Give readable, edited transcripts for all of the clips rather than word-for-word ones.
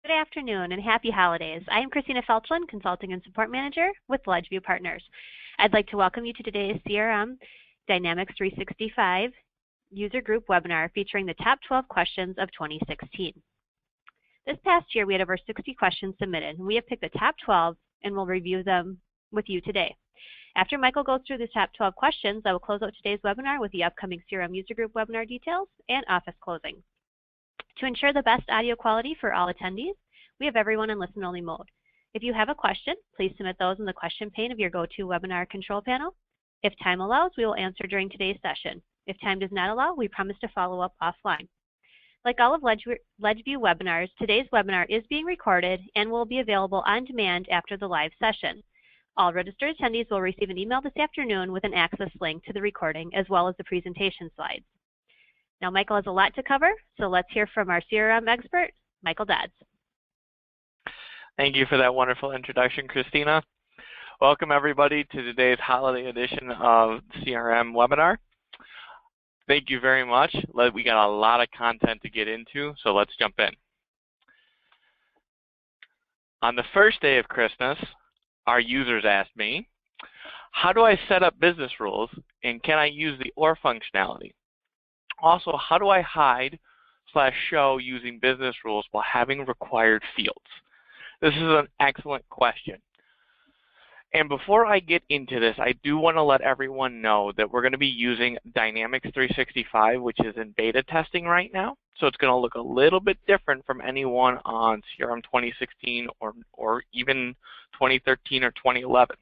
Good afternoon and happy holidays. I am Christina Felchlin, Consulting and Support Manager with Ledgeview Partners. I'd like to welcome you to today's CRM Dynamics 365 User Group webinar featuring the top 12 questions of 2016. This past year, we had over 60 questions submitted, and we have picked the top 12 and will review them with you today. After Michael goes through the top 12 questions, I will close out today's webinar with the upcoming CRM User Group webinar details and office closing. To ensure the best audio quality for all attendees, we have everyone in listen-only mode. If you have a question, please submit those in the question pane of your GoToWebinar control panel. If time allows, we will answer during today's session. If time does not allow, we promise to follow up offline. Like all of Ledgeview webinars, today's webinar is being recorded and will be available on demand after the live session. All registered attendees will receive an email this afternoon with an access link to the recording as well as the presentation slides. Now, Michael has a lot to cover, so let's hear from our CRM expert, Michael Dodds. Thank you for that wonderful introduction, Christina. Welcome, everybody, to today's holiday edition of CRM webinar. Thank you very much. We got a lot of content to get into, so let's jump in. On the first day of Christmas, our users asked me, how do I set up business rules, and can I use the OR functionality? Also, how do I hide/show using business rules while having required fields? This is an excellent question. And before I get into this, I do want to let everyone know that we're going to be using Dynamics 365, which is in beta testing right now. So it's going to look a little bit different from anyone on CRM 2016 or even 2013 or 2011.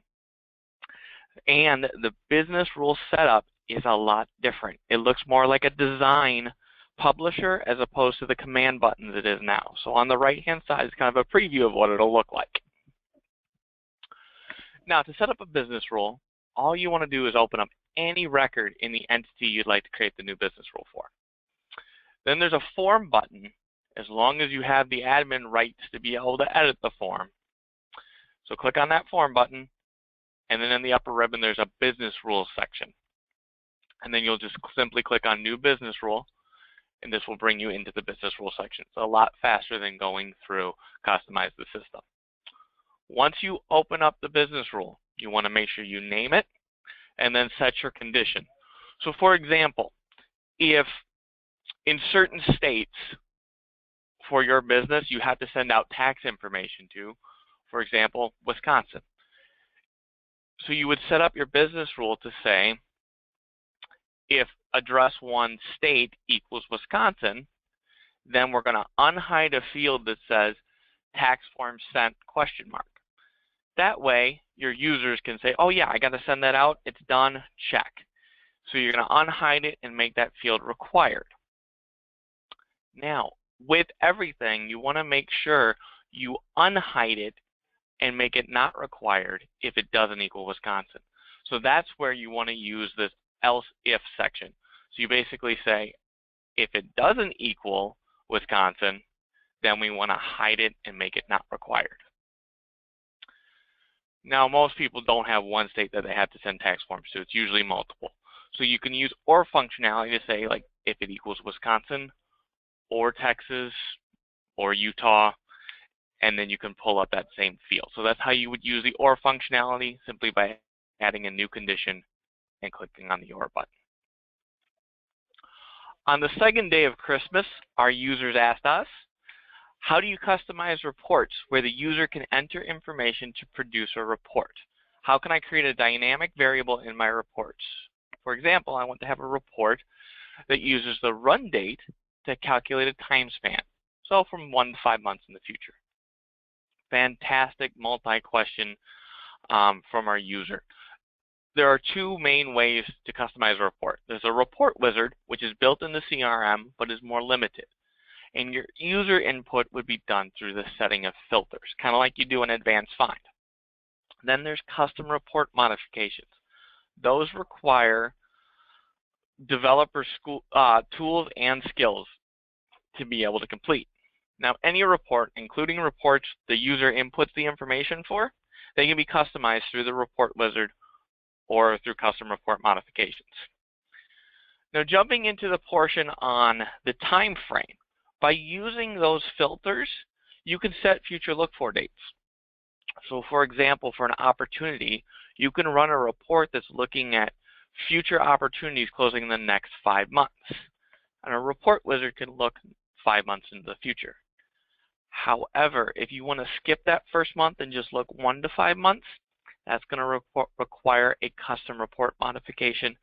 And the business rule setup is a lot different. It looks more like a design publisher as opposed to the command buttons it is now. So on the right-hand side is kind of a preview of what it'll look like. Now, to set up a business rule, all you want to do is open up any record in the entity you'd like to create the new business rule for. Then there's a form button, as long as you have the admin rights to be able to edit the form. So click on that form button, and then in the upper ribbon there's a business rules section. And then you'll just simply click on new business rule, and this will bring you into the business rule section. It's a lot faster than going through customize the system. Once you open up the business rule, you want to make sure you name it and then set your condition. So for example, if in certain states for your business you have to send out tax information to, for example, Wisconsin. So you would set up your business rule to say, if address one state equals Wisconsin, then we're going to unhide a field that says tax form sent ? That way, your users can say, oh yeah, I got to send that out, it's done, check. So you're going to unhide it and make that field required. Now, with everything, you want to make sure you unhide it and make it not required if it doesn't equal Wisconsin. So that's where you want to use this else if section. So you basically say, if it doesn't equal Wisconsin, then we want to hide it and make it not required. Now, most people don't have one state that they have to send tax forms to. It's usually multiple. So you can use OR functionality to say, like, if it equals Wisconsin or Texas or Utah, and then you can pull up that same field. So that's how you would use the OR functionality, simply by adding a new condition and clicking on the OR button. On the second day of Christmas, our users asked us, how do you customize reports where the user can enter information to produce a report? How can I create a dynamic variable in my reports? For example, I want to have a report that uses the run date to calculate a time span, so from 1 to 5 months in the future. Fantastic multi-question from our user. There are two main ways to customize a report. There's a report wizard, which is built in the CRM, but is more limited. And your user input would be done through the setting of filters, kind of like you do in Advanced Find. Then there's custom report modifications. Those require developer tools and skills to be able to complete. Now, any report, including reports the user inputs the information for, they can be customized through the report wizard or through custom report modifications. Now, jumping into the portion on the time frame, by using those filters, you can set future look-for dates. So for example, for an opportunity, you can run a report that's looking at future opportunities closing in the next 5 months. And a report wizard can look 5 months into the future. However, if you want to skip that first month and just look 1 to 5 months, that's going to require a custom report modification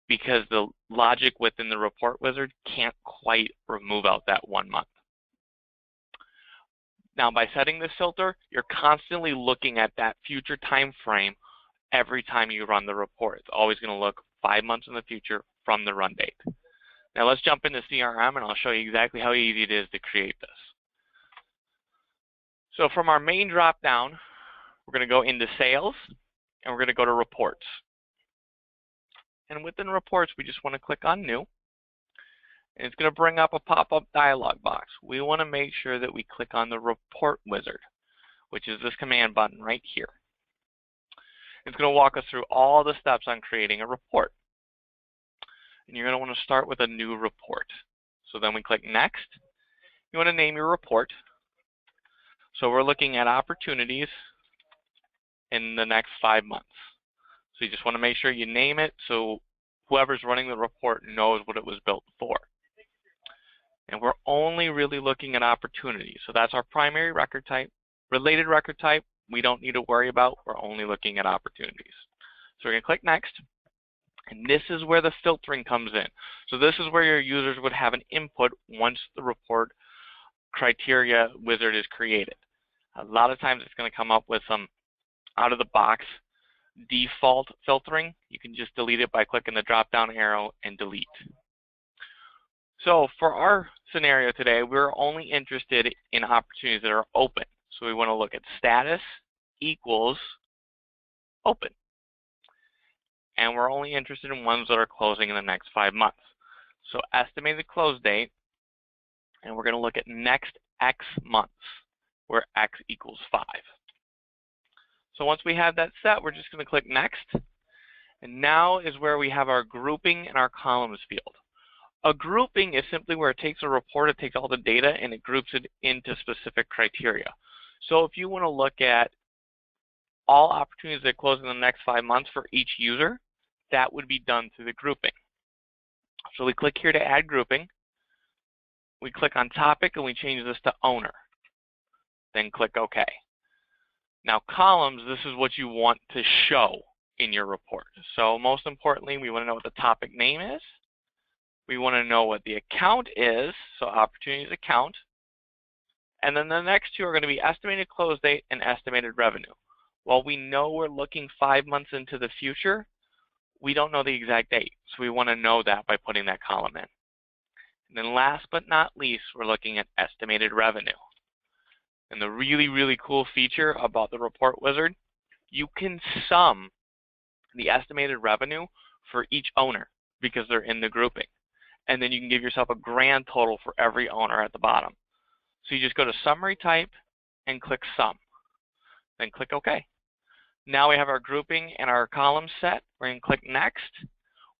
because the logic within the report wizard can't quite remove out that 1 month. Now, by setting this filter, you're constantly looking at that future time frame every time you run the report. It's always going to look 5 months in the future from the run date. Now, let's jump into CRM, and I'll show you exactly how easy it is to create this. So from our main drop-down, we're going to go into Sales, and we're going to go to Reports. And within Reports, we just want to click on New. And it's going to bring up a pop-up dialog box. We want to make sure that we click on the Report Wizard, which is this command button right here. It's going to walk us through all the steps on creating a report. And you're going to want to start with a new report. So then we click Next. You want to name your report. So we're looking at opportunities in the next 5 months. So you just want to make sure you name it so whoever's running the report knows what it was built for. And we're only really looking at opportunities. So that's our primary record type. Related record type, we don't need to worry about. We're only looking at opportunities. So we're going to click Next. And this is where the filtering comes in. So this is where your users would have an input once the report criteria wizard is created. A lot of times it's going to come up with some out-of-the-box default filtering. You can just delete it by clicking the drop-down arrow and delete. So for our scenario today, we're only interested in opportunities that are open. So we want to look at status equals open. And we're only interested in ones that are closing in the next 5 months. So estimated close date, and we're going to look at next X months, where X equals 5. So once we have that set, we're just going to click Next. And now is where we have our grouping and our columns field. A grouping is simply where it takes a report, it takes all the data, and it groups it into specific criteria. So if you want to look at all opportunities that close in the next 5 months for each user, that would be done through the grouping. So we click here to add grouping. We click on topic and we change this to owner. Then click OK. Now columns, this is what you want to show in your report. So most importantly, we want to know what the topic name is. We want to know what the account is, so opportunities account. And then the next two are going to be estimated close date and estimated revenue. While we know we're looking 5 months into the future, we don't know the exact date. So we want to know that by putting that column in. And then last but not least, we're looking at estimated revenue. And the really, really cool feature about the report wizard, you can sum the estimated revenue for each owner because they're in the grouping. And then you can give yourself a grand total for every owner at the bottom. So you just go to Summary Type and click Sum. Then click OK. Now we have our grouping and our columns set. We're going to click Next.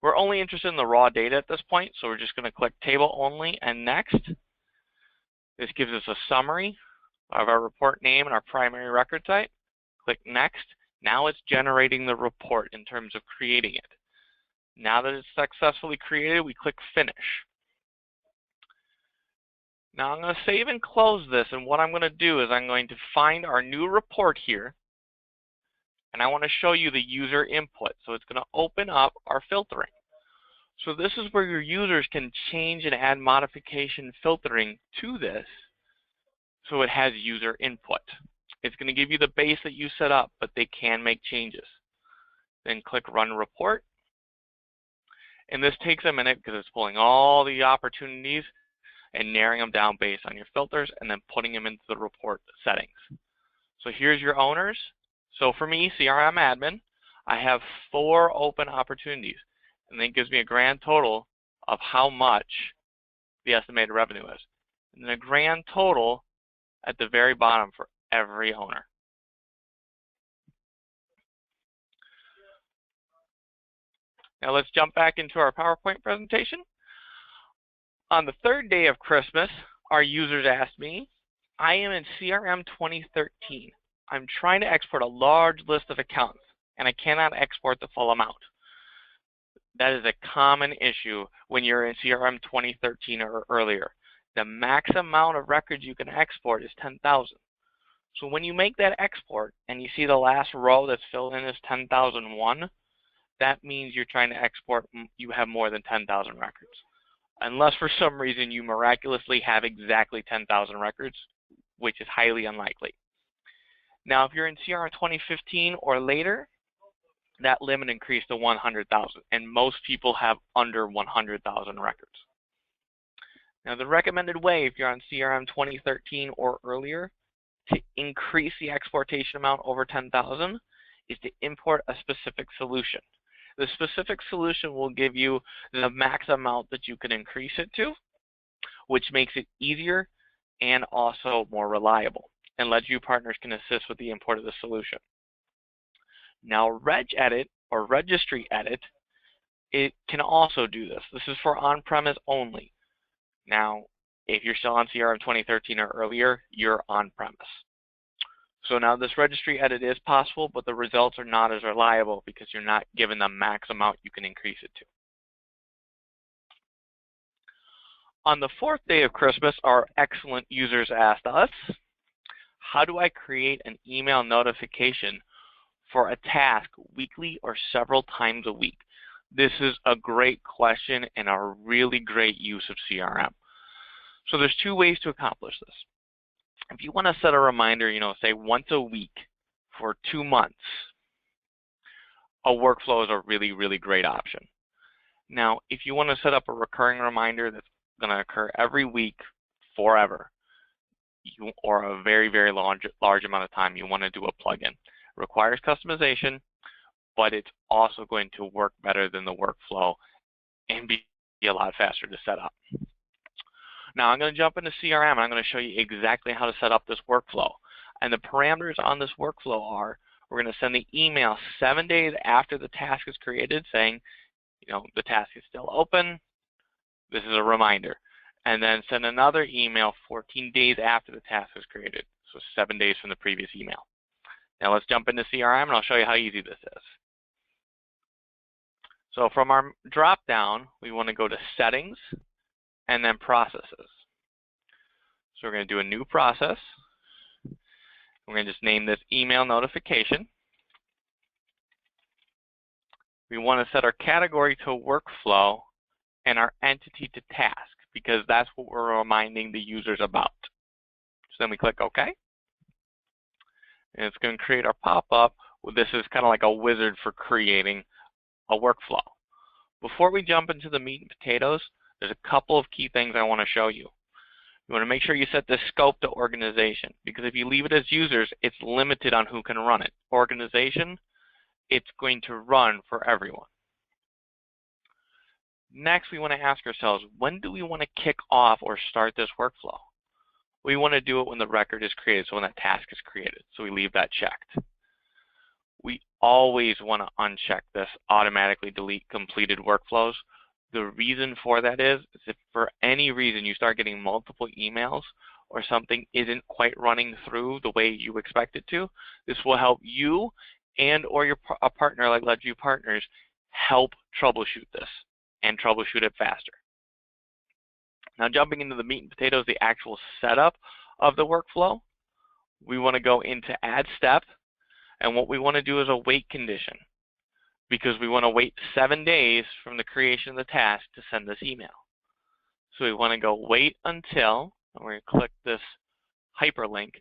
We're only interested in the raw data at this point, so we're just going to click Table Only and Next. This gives us a summary of our report name and our primary record type. Click Next. Now it's generating the report in terms of creating it. Now that it's successfully created, we click Finish. Now I'm going to save and close this, and what I'm going to do is I'm going to find our new report here, and I want to show you the user input. So it's going to open up our filtering. So this is where your users can change and add modification filtering to this so it has user input. It's going to give you the base that you set up, but they can make changes. Then click Run Report. And this takes a minute because it's pulling all the opportunities and narrowing them down based on your filters and then putting them into the report settings. So here's your owners. So for me, CRM admin, I have 4 open opportunities. And then it gives me a grand total of how much the estimated revenue is. And then a grand total at the very bottom for every owner. Now let's jump back into our PowerPoint presentation. On the 3rd day of Christmas, our users asked me, I am in CRM 2013. I'm trying to export a large list of accounts, and I cannot export the full amount. That is a common issue when you're in CRM 2013 or earlier. The max amount of records you can export is 10,000. So when you make that export and you see the last row that's filled in as 10,001, that means you're trying to export, you have more than 10,000 records. Unless for some reason you miraculously have exactly 10,000 records, which is highly unlikely. Now, if you're in CRM 2015 or later, that limit increased to 100,000, and most people have under 100,000 records. Now, the recommended way, if you're on CRM 2013 or earlier, to increase the exportation amount over 10,000 is to import a specific solution. The specific solution will give you the max amount that you can increase it to, which makes it easier and also more reliable. And Ledgeview Partners can assist with the import of the solution. Now, RegEdit or Registry Edit, it can also do this. This is for on-premise only. Now, if you're still on CRM 2013 or earlier, you're on-premise. So now this Registry Edit is possible, but the results are not as reliable because you're not given the max amount you can increase it to. On the fourth day of Christmas, our excellent users asked us, how do I create an email notification for a task weekly or several times a week? This is a great question and a really great use of CRM. So there's two ways to accomplish this. If you want to set a reminder, say once a week for 2 months, a workflow is a really, really great option. Now, if you want to set up a recurring reminder that's going to occur every week forever, or a very, very large amount of time, you want to do a plugin. It requires customization, but it's also going to work better than the workflow and be a lot faster to set up. Now I'm going to jump into CRM and I'm going to show you exactly how to set up this workflow. And the parameters on this workflow are, we're going to send the email 7 days after the task is created saying, the task is still open, this is a reminder. And then send another email 14 days after the task is created, so 7 days from the previous email. Now let's jump into CRM and I'll show you how easy this is. So from our drop down, we want to go to Settings and then Processes. So we're going to do a new process. We're going to just name this Email Notification. We want to set our category to Workflow and our entity to Task, because that's what we're reminding the users about. So then we click OK. And it's going to create our pop-up. This is kind of like a wizard for creating a workflow. Before we jump into the meat and potatoes, there's a couple of key things I want to show you. You want to make sure you set the scope to organization, because if you leave it as users, it's limited on who can run it. Organization, it's going to run for everyone. Next, we want to ask ourselves, when do we want to kick off or start this workflow? We want to do it when the record is created, so when that task is created. So we leave that checked. We always want to uncheck this automatically delete completed workflows. The reason for that is if for any reason you start getting multiple emails or something isn't quite running through the way you expect it to, this will help you and or a partner like Ledgeview Partners help troubleshoot this and troubleshoot it faster. Now jumping into the meat and potatoes, the actual setup of the workflow, we want to go into Add Step, and what we want to do is a wait condition, because we want to wait 7 days from the creation of the task to send this email. So we want to go wait until, and we're going to click this hyperlink,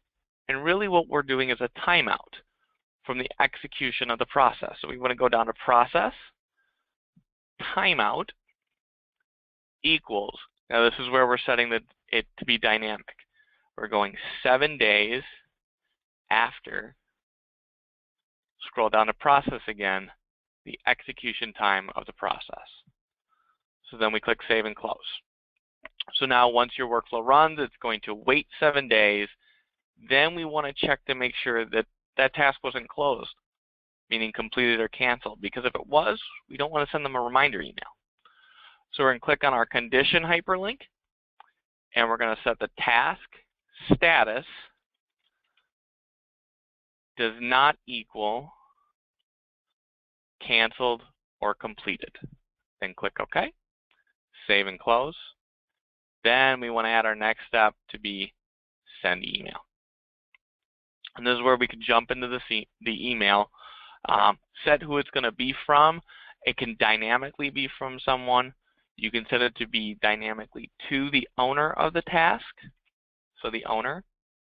and really what we're doing is a timeout from the execution of the process. So we want to go down to Process, Timeout, equals. Now this is where we're setting it to be dynamic. We're going 7 days after, scroll down to Process again, the execution time of the process. So then we click Save and Close. So now once your workflow runs, it's going to wait 7 days. Then we want to check to make sure that that task wasn't closed, meaning completed or canceled, because if it was, we don't want to send them a reminder email. So we're going to click on our condition hyperlink, and we're going to set the task status does not equal canceled or completed. Then click OK, save and close. Then we want to add our next step to be send email. And this is where we can jump into the email, set who it's going to be from. It can dynamically be from someone. You can set it to be dynamically to the owner of the task. So the owner,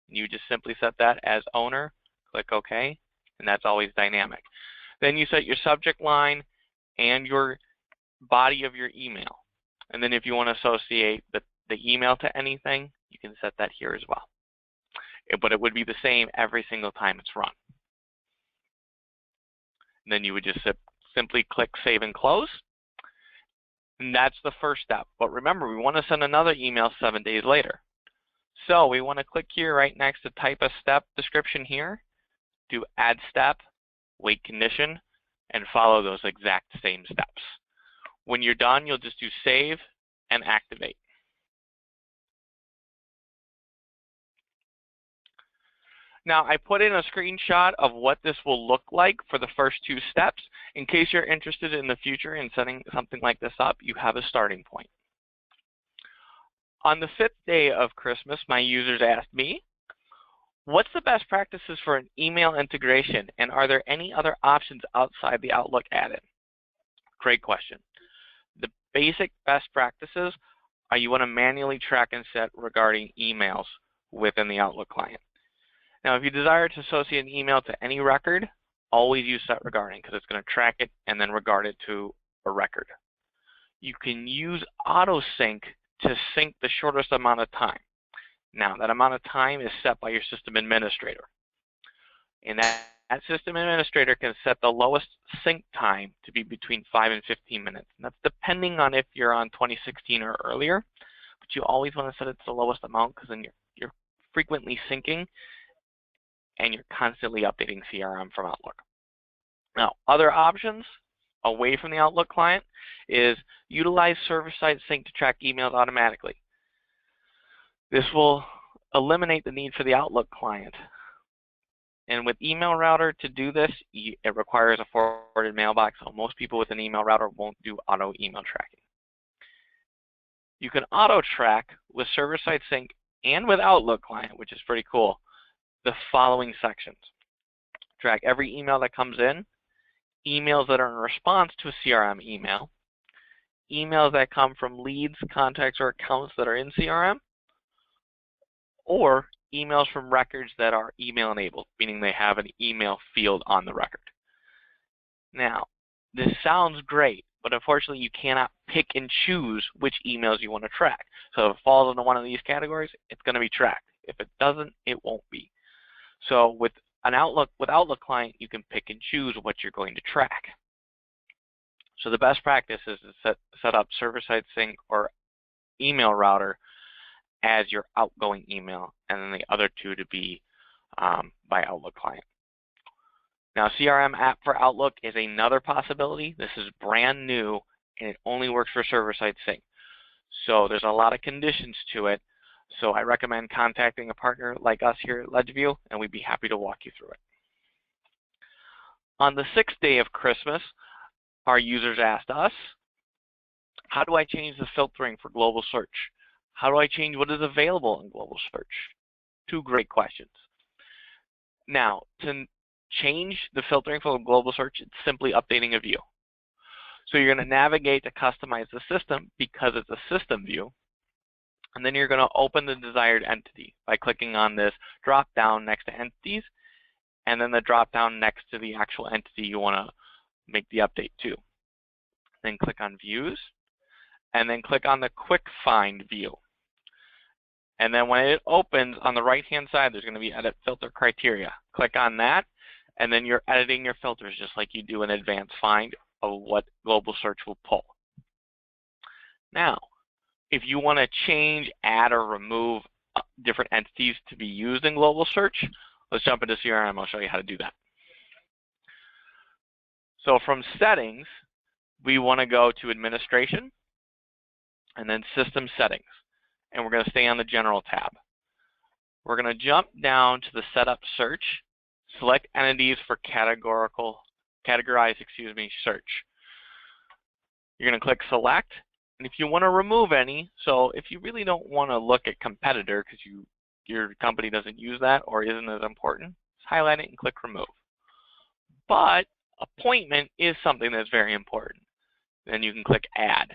you just simply set that as owner, click OK, and that's always dynamic. Then you set your subject line and your body of your email. And then if you want to associate the email to anything, you can set that here as well. But it would be the same every single time it's run. And then you would just simply click Save and Close. And that's the first step. But remember, we want to send another email 7 days later. So we want to click here right next to type a step description here, do Add Step, wait condition, and follow those exact same steps. When you're done, you'll just do Save and Activate. Now, I put in a screenshot of what this will look like for the first 2 steps. In case you're interested in the future in setting something like this up, you have a starting point. On the 5th day of Christmas, my users asked me, what's the best practices for an email integration, and are there any other options outside the Outlook add-in? Great question. The basic best practices are you want to manually track and set regarding emails within the Outlook client. Now, if you desire to associate an email to any record, always use set regarding because it's going to track it and then regard it to a record. You can use auto sync to sync the shortest amount of time. Now, that amount of time is set by your system administrator. And that system administrator can set the lowest sync time to be between 5 and 15 minutes. And that's depending on if you're on 2016 or earlier. But you always want to set it to the lowest amount because then you're frequently syncing and you're constantly updating CRM from Outlook. Now, other options away from the Outlook client is utilize server-side sync to track emails automatically. This will eliminate the need for the Outlook client. And with Email Router to do this, it requires a forwarded mailbox, so most people with an email router won't do auto email tracking. You can auto track with server-side sync and with Outlook client, which is pretty cool, the following sections. Track every email that comes in, emails that are in response to a CRM email, emails that come from leads, contacts, or accounts that are in CRM, or emails from records that are email enabled, meaning they have an email field on the record. Now, this sounds great, but unfortunately you cannot pick and choose which emails you want to track. So if it falls into one of these categories, it's going to be tracked. If it doesn't, it won't be. So with Outlook client, you can pick and choose what you're going to track. So the best practice is to set up server-side sync or Email Router as your outgoing email, and then the other 2 to be by Outlook client. Now, CRM app for Outlook is another possibility. This is brand new, and it only works for server-side sync. So there's a lot of conditions to it. So I recommend contacting a partner like us here at Ledgeview, and we'd be happy to walk you through it. On the 6th day of Christmas, our users asked us, how do I change the filtering for global search? How do I change what is available in global search? 2 great questions. Now, to change the filtering for global search, it's simply updating a view. So you're going to navigate to customize the system because it's a system view. And then you're going to open the desired entity by clicking on this drop down next to entities, and then the drop down next to the actual entity you want to make the update to. Then click on views, and then click on the quick find view. And then when it opens on the right hand side, there's going to be edit filter criteria. Click on that, and then you're editing your filters just like you do an advanced find of what global search will pull. Now, if you want to change, add, or remove different entities to be used in global search, let's jump into CRM. I'll show you how to do that. So from settings, we want to go to administration and then system settings. And we're going to stay on the general tab. We're going to jump down to the Setup Search, select entities for categorize search. You're going to click Select, and if you want to remove any, so if you really don't want to look at competitor because your company doesn't use that or isn't as important, just highlight it and click Remove. But appointment is something that's very important. Then you can click Add.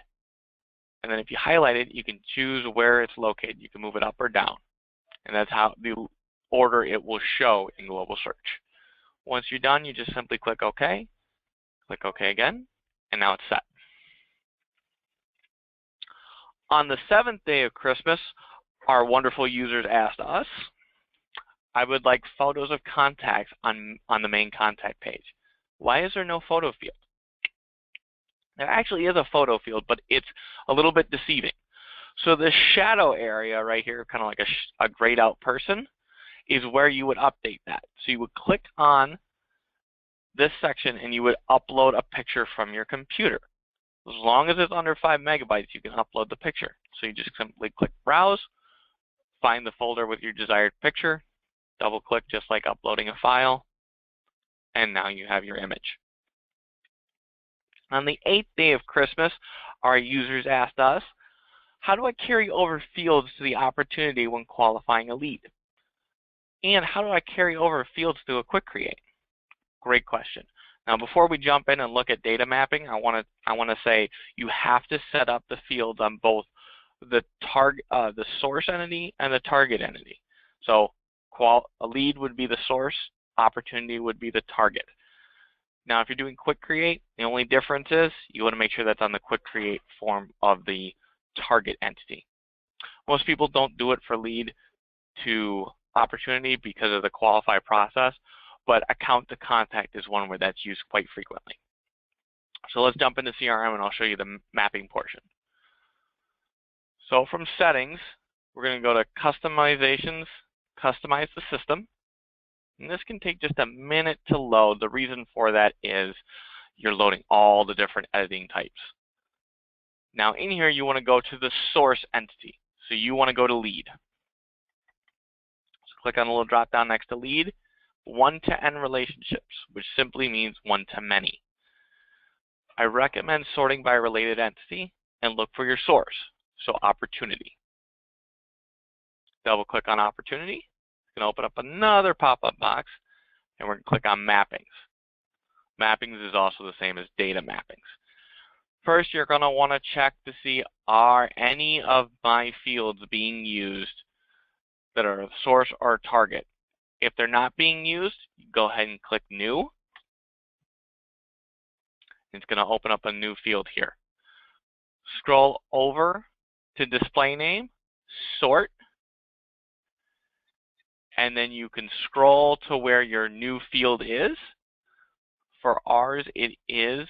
And then if you highlight it, you can choose where it's located. You can move it up or down. And that's how the order it will show in Global Search. Once you're done, you just simply click OK again, and now it's set. On the 7th day of Christmas, our wonderful users asked us, I would like photos of contacts on the main contact page. Why is there no photo field? There actually is a photo field, but it's a little bit deceiving. So the shadow area right here, kind of like a grayed out person, is where you would update that. So you would click on this section and you would upload a picture from your computer. As long as it's under 5 megabytes, you can upload the picture. So you just simply click Browse, find the folder with your desired picture, double click just like uploading a file, and now you have your image. On the 8th day of Christmas, our users asked us, how do I carry over fields to the opportunity when qualifying a lead? And how do I carry over fields to a quick create? Great question. Now, before we jump in and look at data mapping, I want to say you have to set up the fields on both the source entity and the target entity. So a lead would be the source, opportunity would be the target. Now, if you're doing quick create, the only difference is you want to make sure that's on the quick create form of the target entity. Most people don't do it for lead to opportunity because of the qualify process, but account to contact is one where that's used quite frequently. So let's jump into CRM and I'll show you the mapping portion. So from settings, we're going to go to customizations, customize the system. And this can take just a minute to load. The reason for that is you're loading all the different editing types. Now in here, you want to go to the source entity. So you want to go to lead. So click on the little drop down next to lead. One-to-N relationships, which simply means one-to-many. I recommend sorting by related entity and look for your source, so opportunity. Double click on opportunity. It's going to open up another pop-up box, and we're going to click on mappings. Mappings is also the same as data mappings. First, you're going to want to check to see, are any of my fields being used that are source or target? If they're not being used, go ahead and click New. It's going to open up a new field here. Scroll over to display name, sort, and then you can scroll to where your new field is. For ours, it is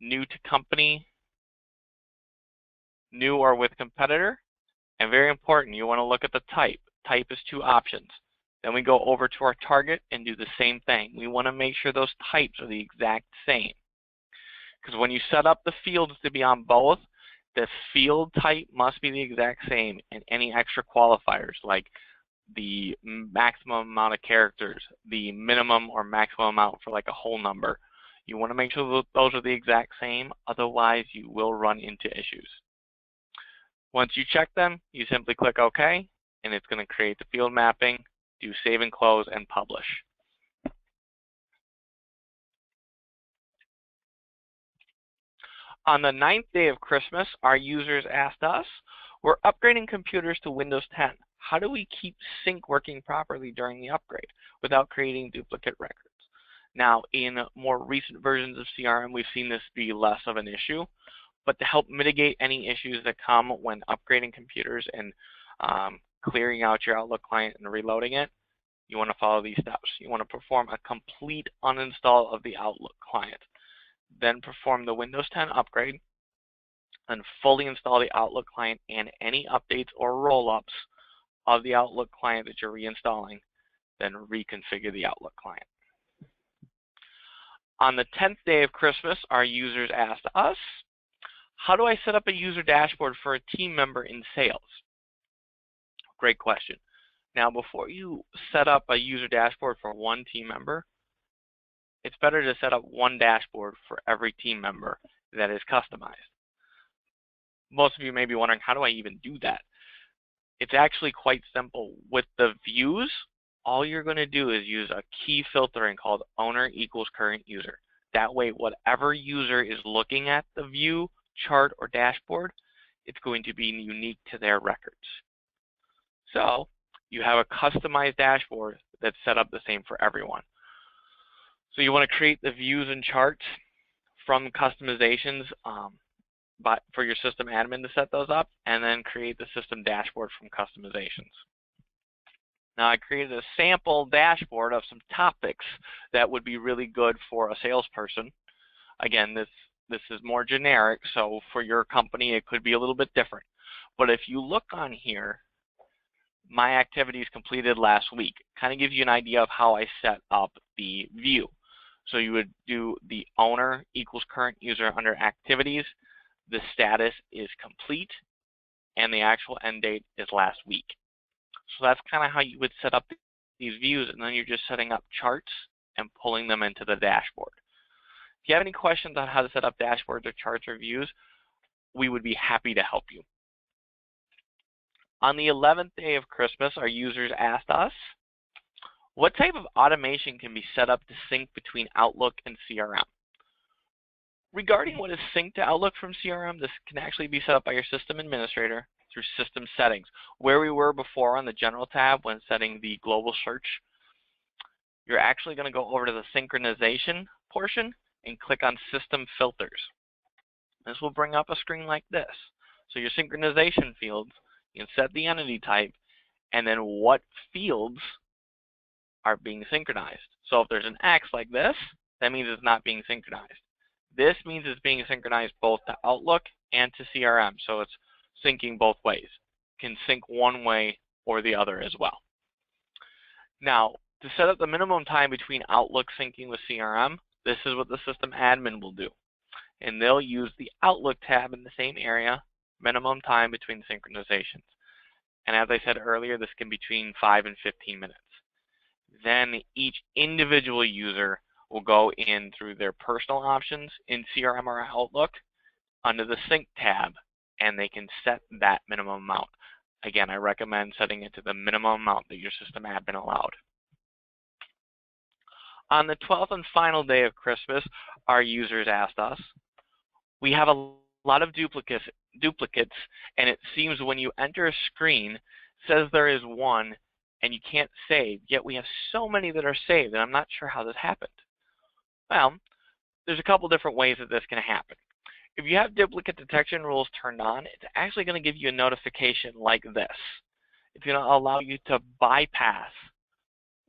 new to company, new or with competitor, and very important, you want to look at the type. Type is 2 options. Then we go over to our target and do the same thing. We want to make sure those types are the exact same. Because when you set up the fields to be on both, the field type must be the exact same, and any extra qualifiers like the maximum amount of characters, the minimum or maximum amount for like a whole number. You want to make sure that those are the exact same, otherwise you will run into issues. Once you check them, you simply click OK, and it's going to create the field mapping. Do save and close and publish. On the 9th day of Christmas, our users asked us, we're upgrading computers to Windows 10. How do we keep sync working properly during the upgrade without creating duplicate records? Now, in more recent versions of CRM, we've seen this be less of an issue, but to help mitigate any issues that come when upgrading computers and clearing out your Outlook client and reloading it, you want to follow these steps. You want to perform a complete uninstall of the Outlook client. Then perform the Windows 10 upgrade and fully install the Outlook client and any updates or roll-ups of the Outlook client that you're reinstalling. Then reconfigure the Outlook client. On the 10th day of Christmas, our users asked us, how do I set up a user dashboard for a team member in sales? Great question. Now, before you set up a user dashboard for one team member, it's better to set up one dashboard for every team member that is customized. Most of you may be wondering, how do I even do that? It's actually quite simple. With the views, all you're going to do is use a key filtering called owner equals current user. That way, whatever user is looking at the view, chart, or dashboard, it's going to be unique to their records. So you have a customized dashboard that's set up the same for everyone. So you want to create the views and charts from customizations for your system admin to set those up, and then create the system dashboard from customizations. Now, I created a sample dashboard of some topics that would be really good for a salesperson. Again, this is more generic, so for your company it could be a little bit different. But if you look on here, my activities completed last week kind of gives you an idea of how I set up the view. So you would do the owner equals current user under activities, the status is complete, and the actual end date is last week. So that's kind of how you would set up these views, and then you're just setting up charts and pulling them into the dashboard. If you have any questions on how to set up dashboards or charts or views, we would be happy to help you. On the 11th day of Christmas, our users asked us, what type of automation can be set up to sync between Outlook and CRM? Regarding what is synced to Outlook from CRM, this can actually be set up by your system administrator through system settings. Where we were before on the general tab when setting the global search, you're actually going to go over to the synchronization portion and click on system filters. This will bring up a screen like this. So your synchronization fields, you can set the entity type and then what fields are being synchronized. So if there's an X like this, that means it's not being synchronized. This means it's being synchronized both to Outlook and to CRM. So it's syncing both ways. It can sync one way or the other as well. Now, to set up the minimum time between Outlook syncing with CRM, this is what the system admin will do. And they'll use the Outlook tab in the same area, minimum time between synchronizations. And as I said earlier, this can be between 5 and 15 minutes. Then each individual user will go in through their personal options in CRM or Outlook under the Sync tab, and they can set that minimum amount. Again, I recommend setting it to the minimum amount that your system admin allowed. On the 12th and final day of Christmas, our users asked us, we have a lot of duplicates, and it seems when you enter a screen, it says there is one, and you can't save, yet we have so many that are saved, and I'm not sure how this happened. Well, there's a couple different ways that this can happen. If you have duplicate detection rules turned on, it's actually going to give you a notification like this. It's going to allow you to bypass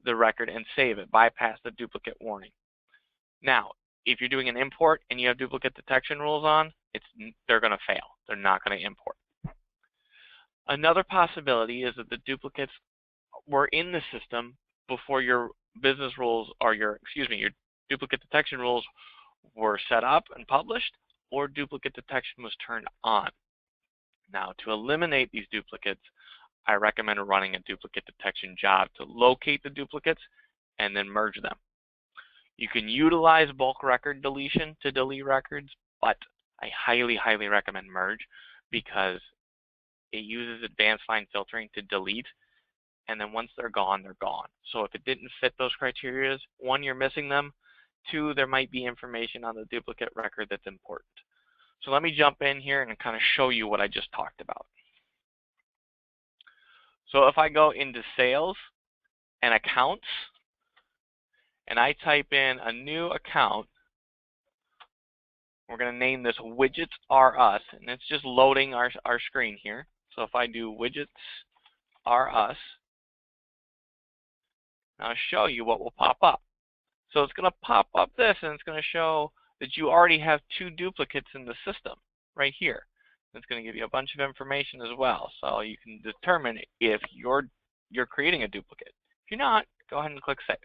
the record and save it, bypass the duplicate warning. Now, if you're doing an import and you have duplicate detection rules on, they're going to fail. They're not going to import. Another possibility is that the duplicates were in the system before your business rules or your duplicate detection rules were set up and published, or duplicate detection was turned on. Now, to eliminate these duplicates, I recommend running a duplicate detection job to locate the duplicates and then merge them. You can utilize bulk record deletion to delete records, but I highly, highly recommend merge because it uses advanced fine filtering to delete, and then once they're gone, they're gone. So if it didn't fit those criteria, one, you're missing them. Two, there might be information on the duplicate record that's important. So let me jump in here and kind of show you what I just talked about. So if I go into sales and accounts, and I type in a new account, we're going to name this widgets are us, and it's just loading our screen here. So if I do widgets are us, I'll show you what will pop up. So it's going to pop up this, and it's going to show that you already have two duplicates in the system right here. It's going to give you a bunch of information as well, so you can determine if you're creating a duplicate. If you're not, go ahead and click Save.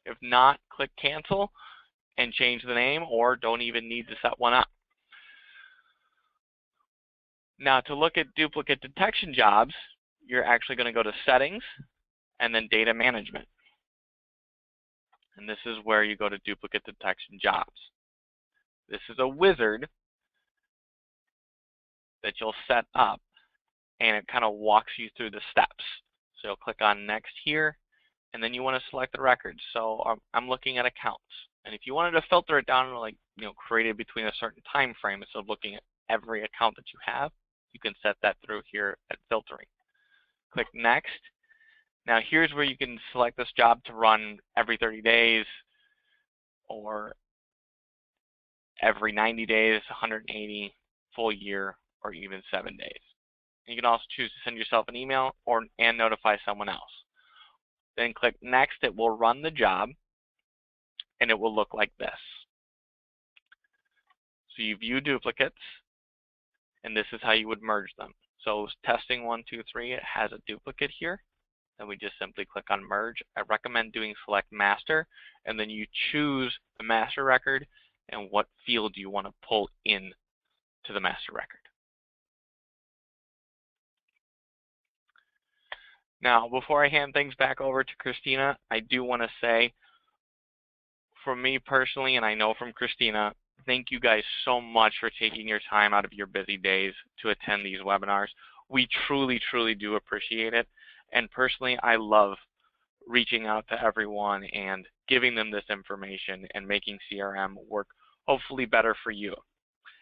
If not, click Cancel and change the name, or don't even need to set one up. Now, to look at duplicate detection jobs, you're actually going to go to Settings, and then data management. And this is where you go to duplicate detection jobs. This is a wizard that you'll set up, and it kind of walks you through the steps. So you'll click on next here, and then you want to select the records. So I'm looking at accounts. And if you wanted to filter it down to, like, created between a certain time frame instead of looking at every account that you have, you can set that through here at filtering. Click next. Now here's where you can select this job to run every 30 days or every 90 days, 180, full year, or even 7 days. You can also choose to send yourself an email and notify someone else. Then click next. It will run the job, and it will look like this. So you view duplicates, and this is how you would merge them. So testing 1, 2, 3, it has a duplicate here. Then we just simply click on merge. I recommend doing select master, and then you choose the master record and what field you want to pull in to the master record. Now, before I hand things back over to Christina, I do want to say, for me personally, and I know from Christina, thank you guys so much for taking your time out of your busy days to attend these webinars. We truly, truly do appreciate it. And personally, I love reaching out to everyone and giving them this information and making CRM work hopefully better for you.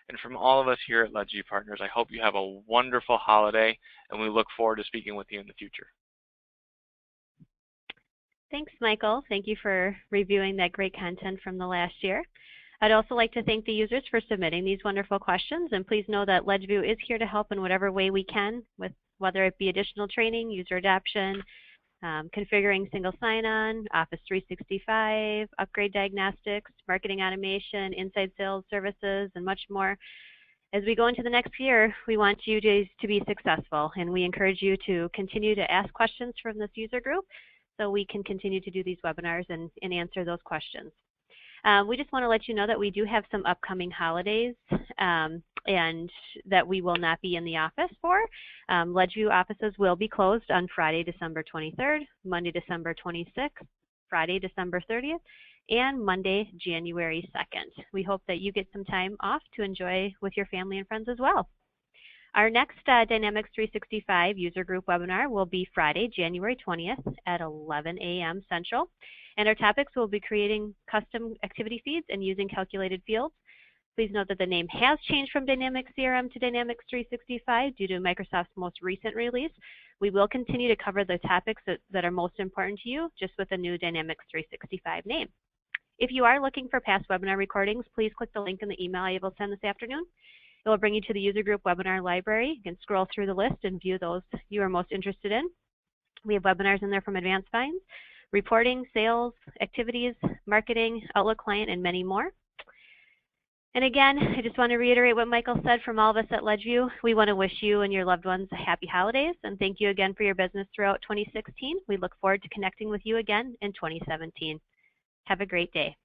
And from all of us here at Ledgeview Partners, I hope you have a wonderful holiday, and we look forward to speaking with you in the future. Thanks, Michael. Thank you for reviewing that great content from the last year. I'd also like to thank the users for submitting these wonderful questions, and please know that Ledgeview is here to help in whatever way we can, with whether it be additional training, user adoption, configuring single sign-on, Office 365, upgrade diagnostics, marketing automation, inside sales services, and much more. As we go into the next year, we want you to be successful, and we encourage you to continue to ask questions from this user group so we can continue to do these webinars and answer those questions. We just want to let you know that we do have some upcoming holidays and that we will not be in the office for. Ledgeview offices will be closed on Friday, December 23rd, Monday, December 26th, Friday, December 30th, and Monday, January 2nd. We hope that you get some time off to enjoy with your family and friends as well. Our next Dynamics 365 user group webinar will be Friday, January 20th at 11 a.m. Central. And our topics will be creating custom activity feeds and using calculated fields. Please note that the name has changed from Dynamics CRM to Dynamics 365 due to Microsoft's most recent release. We will continue to cover the topics that are most important to you, just with a new Dynamics 365 name. If you are looking for past webinar recordings, please click the link in the email I will send this afternoon. It will bring you to the user group webinar library. You can scroll through the list and view those you are most interested in. We have webinars in there from advanced finds, reporting, sales, activities, marketing, Outlook client, and many more. And again, I just want to reiterate what Michael said from all of us at Ledgeview. We want to wish you and your loved ones happy holidays, and thank you again for your business throughout 2016. We look forward to connecting with you again in 2017. Have a great day.